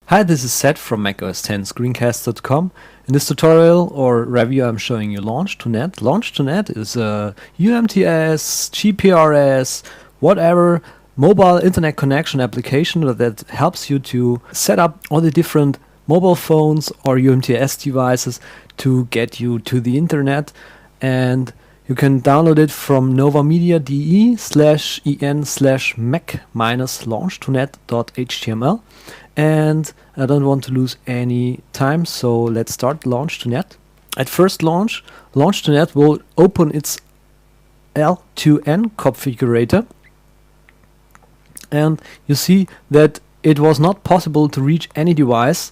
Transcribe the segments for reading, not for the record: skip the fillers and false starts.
Hi, this is Seth from macOS 10 screencast.com. In this tutorial or review I'm showing you launch2net. Launch2net is a UMTS, GPRS, whatever mobile internet connection application that helps you to set up all the different mobile phones or UMTS devices to get you to the internet, and you can download it from novamedia.de/en/mac-launch2net.html. And I don't want to lose any time, so let's start launch2net. At first launch, launch2net will open its L2N configurator, and you see that it was not possible to reach any device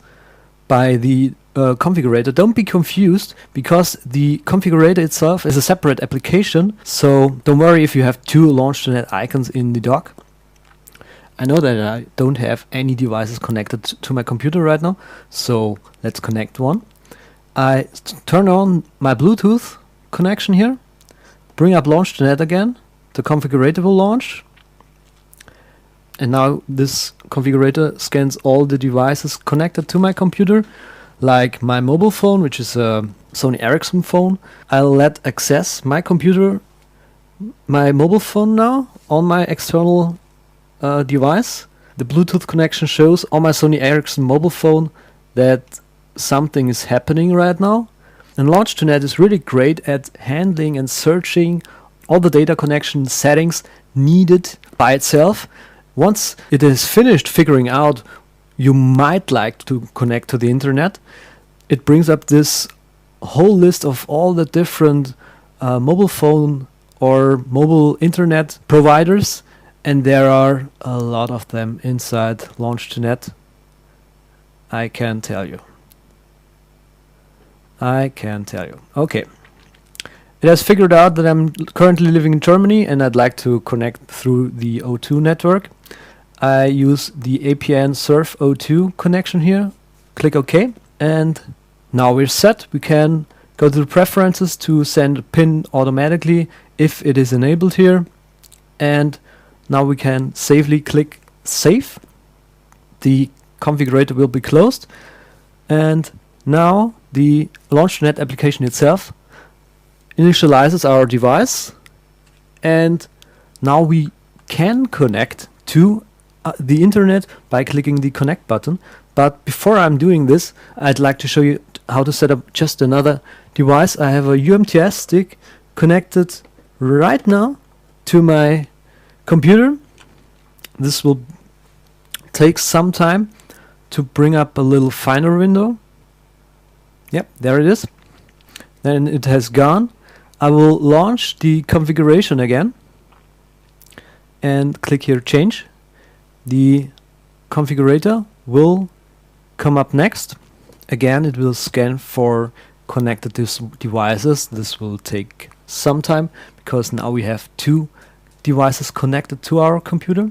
by the configurator. Don't be confused, because the configurator itself is a separate application, so don't worry if you have two launch2net icons in the dock. I know that I don't have any devices connected to my computer right now, so let's connect one. I turn on my Bluetooth connection here, bring up launch2net again, the configurator will launch, and now this configurator scans all the devices connected to my computer, like my mobile phone, which is a Sony Ericsson phone. I'll let access my computer, my mobile phone now, on my external device. The Bluetooth connection shows on my Sony Ericsson mobile phone that something is happening right now. And launch2net is really great at handling and searching all the data connection settings needed by itself. Once it is finished figuring out you might like to connect to the internet, it brings up this whole list of all the different mobile phone or mobile internet providers, and there are a lot of them inside launch2net. I can tell you. Okay. It has figured out that I'm currently living in Germany and I'd like to connect through the O2 network. I use the APN Surf O2 connection here. Click OK, and now we're set. We can go to the preferences to send a PIN automatically if it is enabled here, and now we can safely click Save. The configurator will be closed, and now the launch2net application itself initializes our device, and now we can connect to the internet by clicking the Connect button. But before I'm doing this, I'd like to show you how to set up just another device. I have a UMTS stick connected right now to my computer. This will take some time to bring up a little Finder window. Yep, there it is. Then it has gone. I will launch the configuration again and click here Change. The configurator will come up next. Again, it will scan for connected devices. This will take some time because now we have two devices connected to our computer.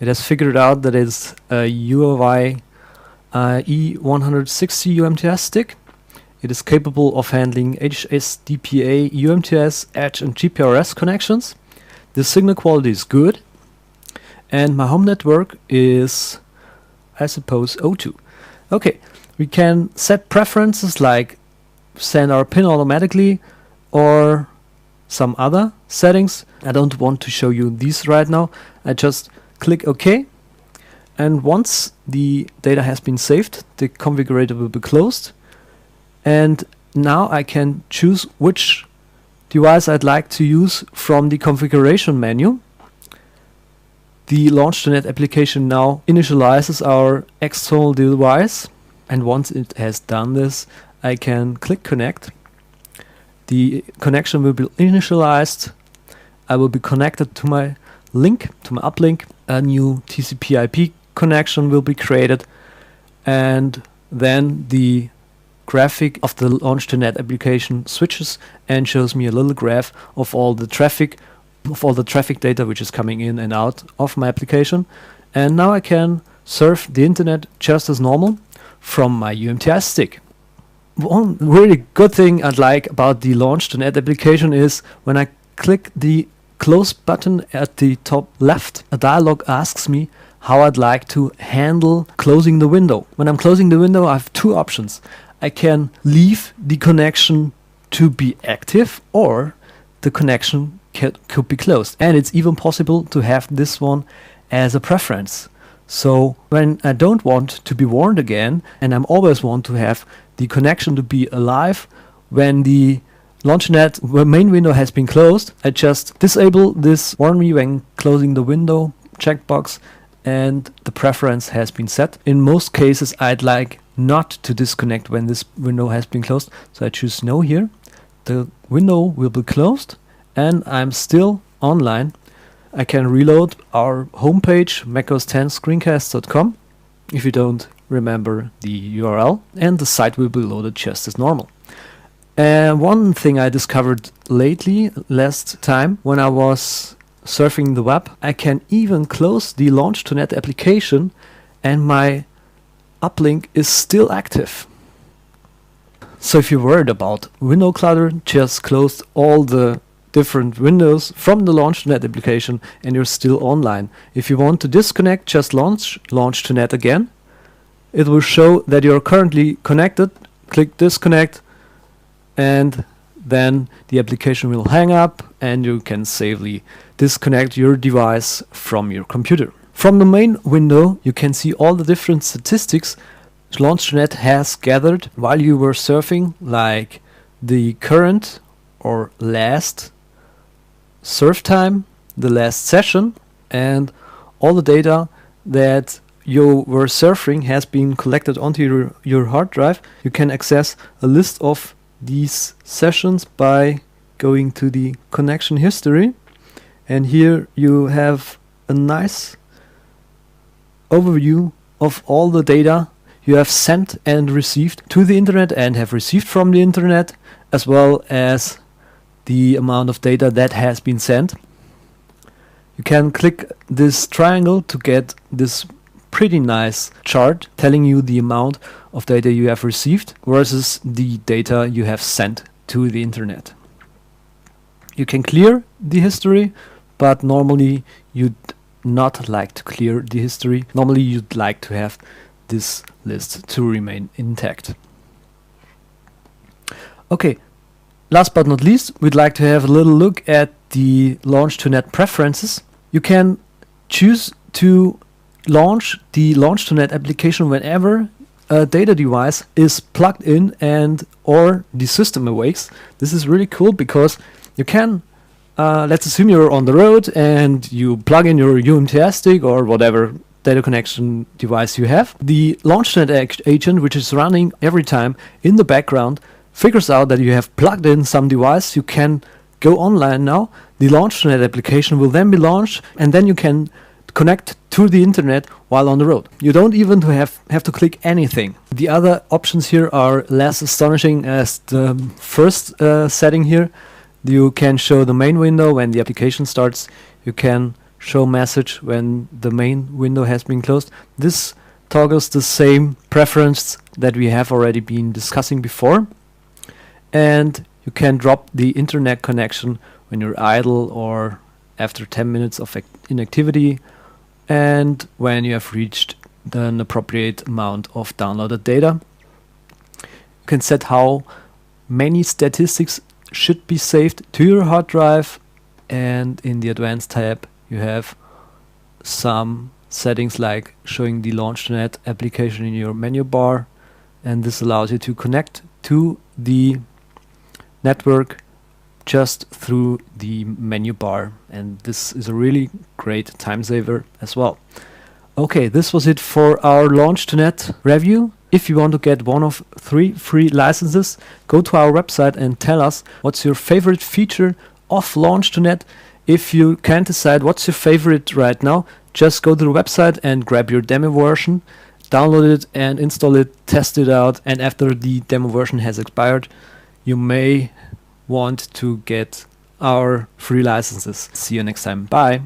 It has figured out that it's a UAV E160 UMTS stick. It is capable of handling HSDPA, UMTS, Edge and GPRS connections. The signal quality is good, and my home network is, I suppose, O2. Okay, we can set preferences like send our PIN automatically or some other settings. I don't want to show you these right now. I just click OK, and once the data has been saved, the configurator will be closed, and now I can choose which device I'd like to use from the configuration menu. The launch2net application now initializes our external device, and once it has done this, I can click Connect. The connection will be initialized. I will be connected to my link, to my uplink. A new TCP/IP connection will be created, and then the graphic of the launch2net application switches and shows me a little graph of all the traffic data which is coming in and out of my application. And now I can surf the internet just as normal from my UMTS stick. One really good thing I'd like about the launch2net application is when I click the close button at the top left, a dialog asks me how I'd like to handle closing the window. When I'm closing the window, I have two options. I can leave the connection to be active, or the connection could be closed. And it's even possible to have this one as a preference. So when I don't want to be warned again, and I always want to have the connection to be alive, when the launch2net main window has been closed, I just disable this warn me when closing the window checkbox, and the preference has been set. In most cases, I'd like not to disconnect when this window has been closed, so I choose no here. The window will be closed and I'm still online. I can reload our homepage, macOS10screencast.com, if you don't remember the URL, and the site will be loaded just as normal. One thing I discovered last time when I was surfing the web, I can even close the launch2net application and my uplink is still active. So if you're worried about window clutter, just close all the different windows from the launch2net application and you're still online. If you want to disconnect, just launch launch2net again. It will show that you're currently connected. Click disconnect and then the application will hang up and you can safely disconnect your device from your computer. From the main window, you can see all the different statistics launch2net has gathered while you were surfing, like the current or last surf time, the last session, and all the data that you were surfing has been collected onto your hard drive. You can access a list of these sessions by going to the connection history, and here you have a nice overview of all the data you have sent and received to the internet and have received from the internet, as well as the amount of data that has been sent. You can click this triangle to get this pretty nice chart telling you the amount of data you have received versus the data you have sent to the internet. You can clear the history, but normally you'd not like to clear the history. Normally you'd like to have this list to remain intact. Okay, last but not least, we'd like to have a little look at the launch2net preferences. You can choose to launch the launch2net application whenever a data device is plugged in and or the system awakes. This is really cool because you can, let's assume you're on the road and you plug in your UMTS stick or whatever data connection device you have. The launch2net agent, which is running every time in the background, figures out that you have plugged in some device. You can go online now. The launch2net application will then be launched and then you can connect to the internet while on the road. You don't even have to click anything. The other options here are less astonishing as the first setting here. You can show the main window when the application starts. You can show message when the main window has been closed. This toggles the same preference that we have already been discussing before. And you can drop the internet connection when you're idle or after 10 minutes of inactivity, and when you have reached an appropriate amount of downloaded data. You can set how many statistics should be saved to your hard drive, and in the advanced tab you have some settings like showing the launch2net application in your menu bar, and this allows you to connect to the network just through the menu bar, and this is a really great time saver as well. Okay, this was it for our launch2net review. If you want to get one of 3 free licenses, go to our website and tell us what's your favorite feature of launch2net. If you can't decide what's your favorite right now, just go to the website and grab your demo version, download it and install it, test it out, and after the demo version has expired, you may want to get our free licenses. See you next time. Bye.